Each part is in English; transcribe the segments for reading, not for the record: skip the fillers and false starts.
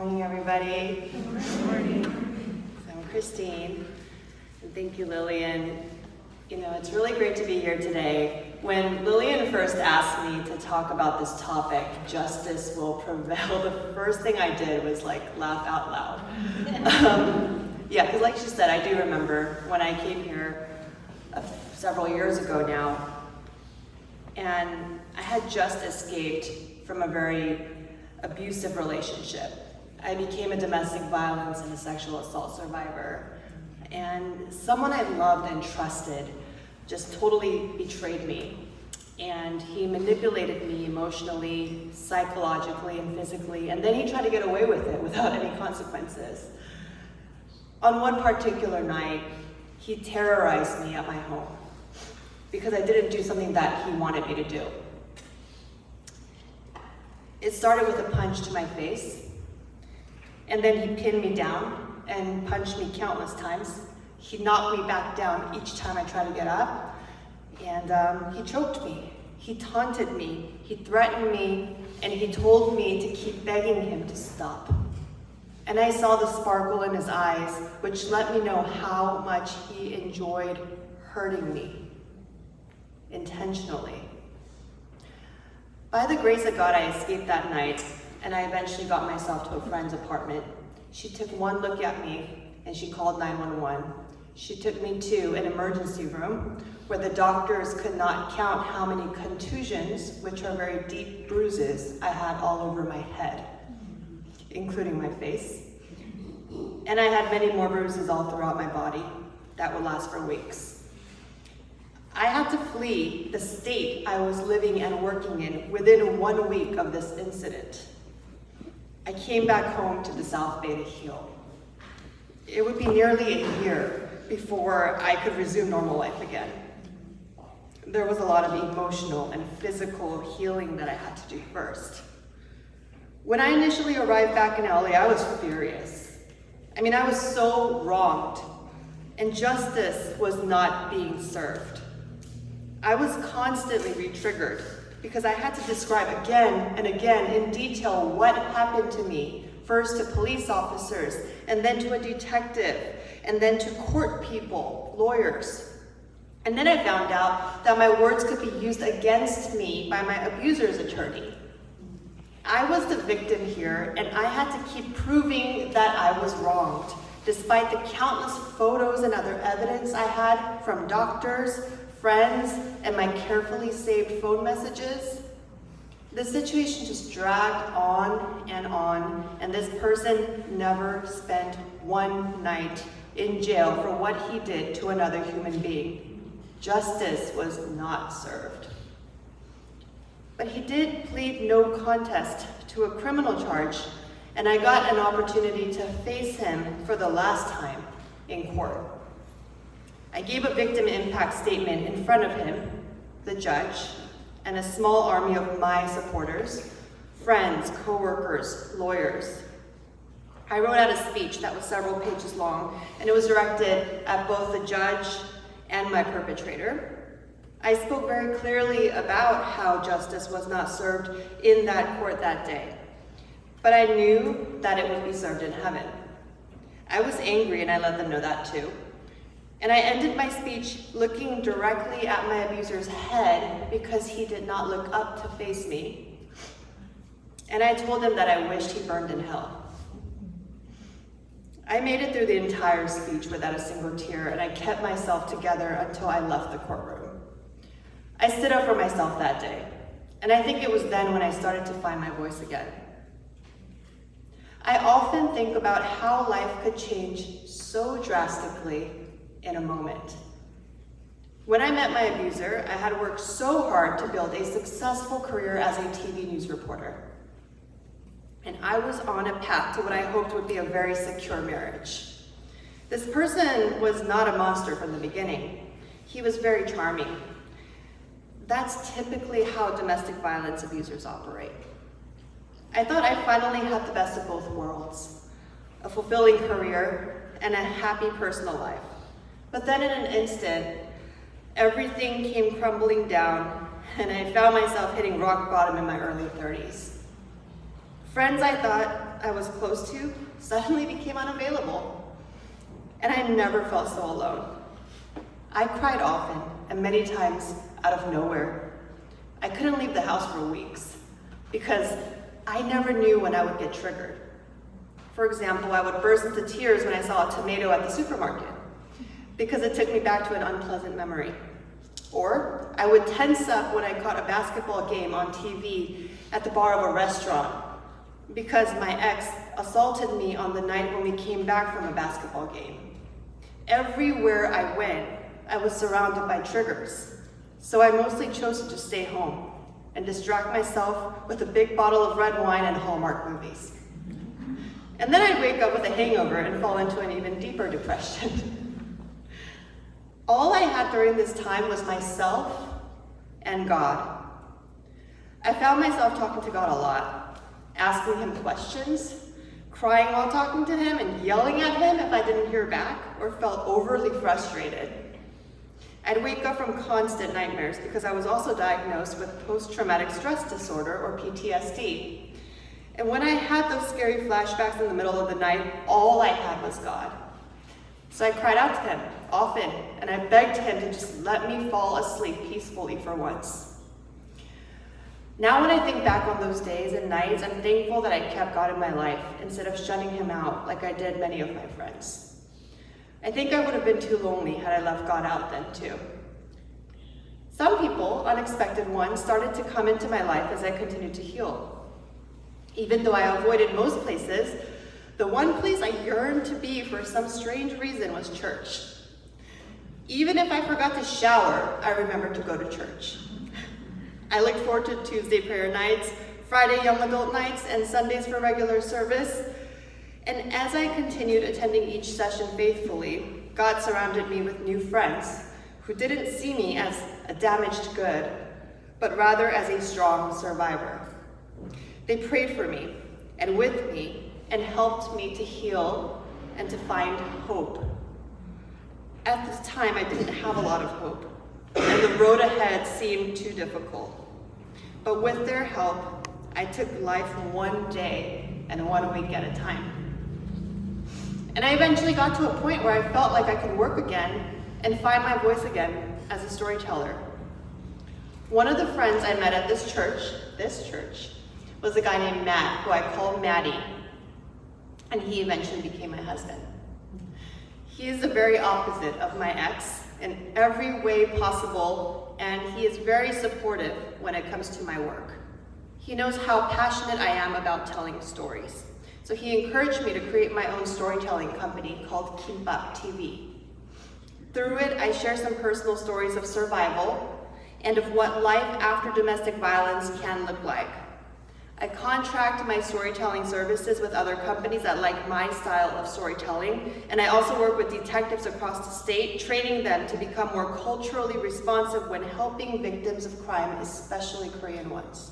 morning, everybody. Good morning. So I'm Christine, and thank you, Lillian. You know, it's really great to be here today. When Lillian first asked me to talk about this topic, justice will prevail, the first thing I did was laugh out loud. Yeah, because like she said, I do remember when I came here several years ago now, and I had just escaped from a very abusive relationship. I became a domestic violence and a sexual assault survivor. And someone I loved and trusted just totally betrayed me. And he manipulated me emotionally, psychologically, and physically, and then he tried to get away with it without any consequences. On one particular night, he terrorized me at my home because I didn't do something that he wanted me to do. It started with a punch to my face, and then he pinned me down and punched me countless times. He knocked me back down each time I tried to get up, and he choked me. He taunted me, he threatened me, and he told me to keep begging him to stop. And I saw the sparkle in his eyes, which let me know how much he enjoyed hurting me, intentionally. By the grace of God, I escaped that night, and I eventually got myself to a friend's apartment. She took one look at me, and she called 911. She took me to an emergency room where the doctors could not count how many contusions, which are very deep bruises, I had all over my head, including my face. And I had many more bruises all throughout my body that would last for weeks. I had to flee the state I was living and working in within 1 week of this incident. I came back home to the South Bay to heal. It would be nearly a year before I could resume normal life again. There was a lot of emotional and physical healing that I had to do first. When I initially arrived back in LA, I was furious. I mean, I was so wronged, and justice was not being served. I was constantly re-triggered because I had to describe again and again in detail what happened to me, first to police officers, and then to a detective, and then to court people, lawyers. And then I found out that my words could be used against me by my abuser's attorney. I was the victim here, and I had to keep proving that I was wronged, despite the countless photos and other evidence I had from doctors, friends, and my carefully saved phone messages. The situation just dragged on, and this person never spent one night in jail for what he did to another human being. Justice was not served. But he did plead no contest to a criminal charge, and I got an opportunity to face him for the last time in court. I gave a victim impact statement in front of him, the judge, and a small army of my supporters, friends, co-workers, lawyers. I wrote out a speech that was several pages long, and it was directed at both the judge and my perpetrator. I spoke very clearly about how justice was not served in that court that day, but I knew that it would be served in heaven. I was angry, and I let them know that too. And I ended my speech looking directly at my abuser's head because he did not look up to face me. And I told him that I wished he burned in hell. I made it through the entire speech without a single tear, and I kept myself together until I left the courtroom. I stood up for myself that day, and I think it was then when I started to find my voice again. I often think about how life could change so drastically in a moment. When I met my abuser, I had worked so hard to build a successful career as a TV news reporter. And I was on a path to what I hoped would be a very secure marriage. This person was not a monster from the beginning. He was very charming. That's typically how domestic violence abusers operate. I thought I finally had the best of both worlds, a fulfilling career and a happy personal life. But then in an instant, everything came crumbling down, and I found myself hitting rock bottom in my early 30s. Friends I thought I was close to suddenly became unavailable. And I never felt so alone. I cried often and many times out of nowhere. I couldn't leave the house for weeks because I never knew when I would get triggered. For example, I would burst into tears when I saw a tomato at the supermarket because it took me back to an unpleasant memory. Or I would tense up when I caught a basketball game on TV at the bar of a restaurant because my ex assaulted me on the night when we came back from a basketball game. Everywhere I went, I was surrounded by triggers, so I mostly chose to just stay home and distract myself with a big bottle of red wine and Hallmark movies. And then I'd wake up with a hangover and fall into an even deeper depression. All I had during this time was myself and God. I found myself talking to God a lot, asking him questions, crying while talking to him, and yelling at him if I didn't hear back or felt overly frustrated. I'd wake up from constant nightmares because I was also diagnosed with post-traumatic stress disorder, or PTSD. And when I had those scary flashbacks in the middle of the night, all I had was God. So I cried out to him often, and I begged him to just let me fall asleep peacefully for once. Now when I think back on those days and nights, I'm thankful that I kept God in my life instead of shutting him out like I did many of my friends. I think I would have been too lonely had I left God out then too. Some people, unexpected ones, started to come into my life as I continued to heal. Even though I avoided most places, the one place I yearned to be for some strange reason was church. Even if I forgot to shower, I remembered to go to church. I looked forward to Tuesday prayer nights, Friday young adult nights, and Sundays for regular service. And as I continued attending each session faithfully, God surrounded me with new friends who didn't see me as a damaged good, but rather as a strong survivor. They prayed for me and with me and helped me to heal and to find hope. At this time, I didn't have a lot of hope, and the road ahead seemed too difficult. But with their help, I took life one day and 1 week at a time. And I eventually got to a point where I felt like I could work again and find my voice again as a storyteller. One of the friends I met at this church, was a guy named Matt, who I called Maddie, and he eventually became my husband. He is the very opposite of my ex in every way possible, and he is very supportive when it comes to my work. He knows how passionate I am about telling stories. So he encouraged me to create my own storytelling company called Kimbop TV. Through it, I share some personal stories of survival and of what life after domestic violence can look like. I contract my storytelling services with other companies that like my style of storytelling, and I also work with detectives across the state, training them to become more culturally responsive when helping victims of crime, especially Korean ones.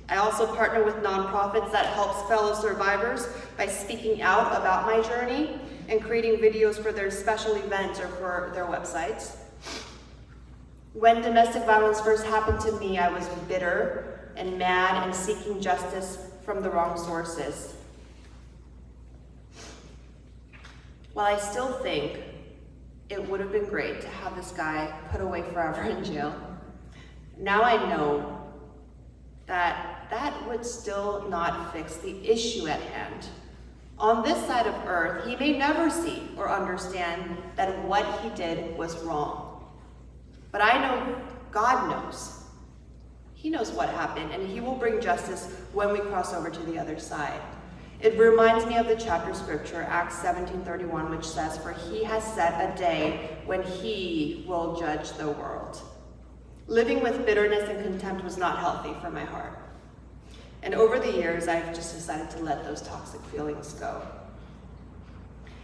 I also partner with nonprofits that helps fellow survivors by speaking out about my journey and creating videos for their special events or for their websites. When domestic violence first happened to me, I was bitter and mad and seeking justice from the wrong sources. While I still think it would have been great to have this guy put away forever in jail, now I know that would still not fix the issue at hand. On this side of earth, he may never see or understand that what he did was wrong. But I know God knows. He knows what happened, and he will bring justice when we cross over to the other side. It reminds me of the chapter scripture, Acts 17:31, which says, "For he has set a day when he will judge the world." Living with bitterness and contempt was not healthy for my heart. And over the years, I've just decided to let those toxic feelings go.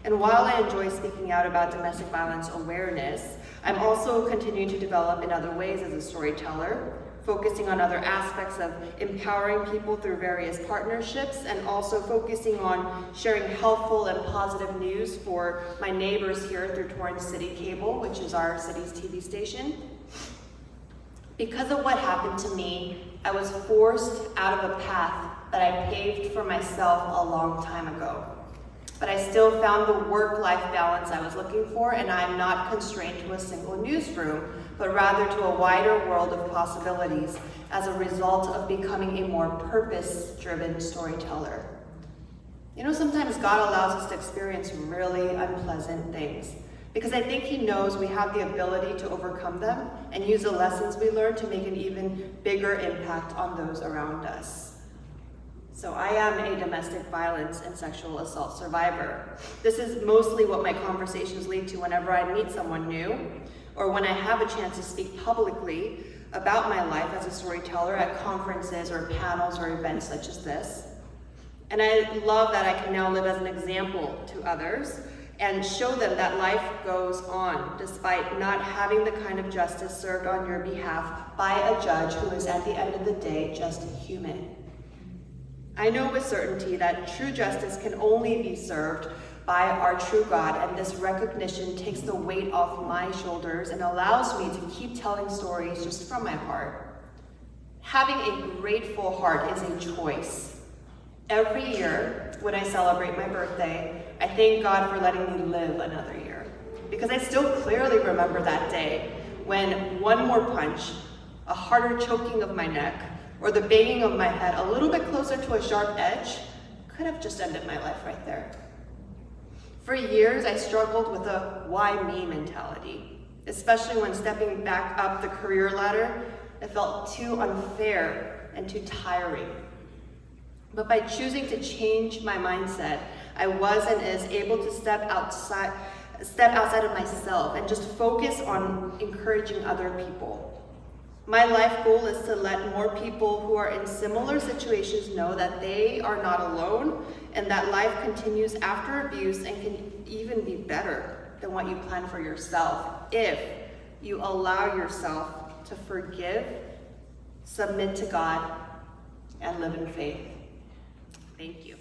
And while I enjoy speaking out about domestic violence awareness, I'm also continuing to develop in other ways as a storyteller, focusing on other aspects of empowering people through various partnerships, and also focusing on sharing helpful and positive news for my neighbors here through Torrance City Cable, which is our city's TV station. Because of what happened to me, I was forced out of a path that I paved for myself a long time ago. But I still found the work-life balance I was looking for, and I'm not constrained to a single newsroom, but rather to a wider world of possibilities as a result of becoming a more purpose-driven storyteller. You know, sometimes God allows us to experience really unpleasant things because I think He knows we have the ability to overcome them and use the lessons we learn to make an even bigger impact on those around us. So I am a domestic violence and sexual assault survivor. This is mostly what my conversations lead to whenever I meet someone new or when I have a chance to speak publicly about my life as a storyteller at conferences or panels or events such as this. And I love that I can now live as an example to others and show them that life goes on despite not having the kind of justice served on your behalf by a judge who is at the end of the day just human. I know with certainty that true justice can only be served by our true God, and this recognition takes the weight off my shoulders and allows me to keep telling stories just from my heart. Having a grateful heart is a choice. Every year, when I celebrate my birthday, I thank God for letting me live another year. Because I still clearly remember that day when one more punch, a harder choking of my neck, or the banging of my head a little bit closer to a sharp edge could have just ended my life right there. For years, I struggled with a why me mentality, especially when stepping back up the career ladder, it felt too unfair and too tiring. But by choosing to change my mindset, I was and is able to step outside of myself and just focus on encouraging other people. My life goal is to let more people who are in similar situations know that they are not alone and that life continues after abuse and can even be better than what you plan for yourself if you allow yourself to forgive, submit to God, and live in faith. Thank you.